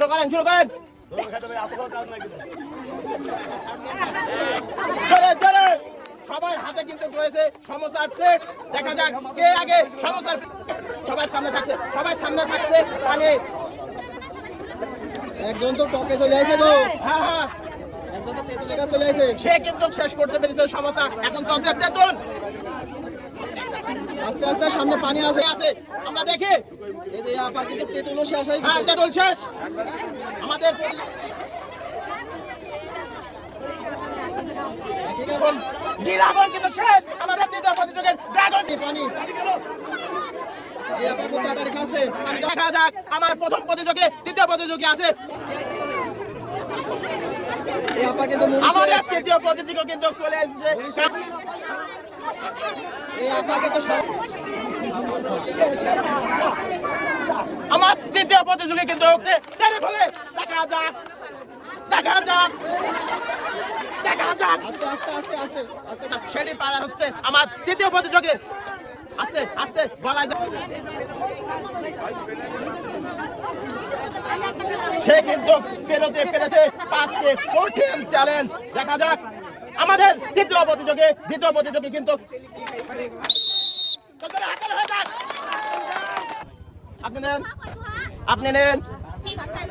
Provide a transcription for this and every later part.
শুরু করেন চলে সবার হাতে কিন্তু রয়েছে সমোসার প্লেট। দেখা যাক কে আগে সমোসার সবার সামনে থাকছে মানে একজন তো টকে চলে আসে গো। হ্যাঁ একজন তো তেঁতুলের কাছে চলে আসে। সে কিন্তু শেষ করতে পেরেছে সমোসা। এখন চলছে তেঁতুল, আস্তে আস্তে সামনে পানি আছে। আমরা দেখি এই যে আপার কিন্তু তেঁতুলও শেষ হয়ে হ্যাঁ গেছে। তেঁতুল শেষ। আমাদের ঠিক আছে ড্রাগন কিন্তু শেষ। আমাদের তৃতীয় প্রতিযোগের ড্রাগন পানি এই আপা খুব তাড়াতাড়ি খাচ্ছে। দেখা যাক আমার প্রথম প্রতিযোগী তৃতীয় প্রতিযোগী আছে। এই আপা কিন্তু মুড়ি আমাদের শেষ। তৃতীয় প্রতিযোগী কিন্তু চলে এসেছে। এই আপা কিন্তু আমার তৃতীয় প্রতিযোগী কিন্তু ছেড়ে ফেলে। দেখা যাক আস্তে আস্তে আস্তে আস্তে আস্তে সেটি পারা হচ্ছে আমার তৃতীয় প্রতিযোগী। আস্তে আস্তে গলায় সে কিন্তু পেরোতে পেরেছে পাঁচটি কঠিন চ্যালেঞ্জ। দেখা যাক আমাদের দ্বিতীয় প্রতিযোগী কিন্তু আপনি নেন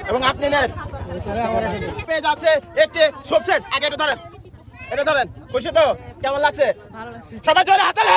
এবং আপনি নেন। পেজ আছে একটি সোপসেট। আগে এটা ধরেন খুশি তো? কেমন লাগছে? সবাই জোরে হাতালে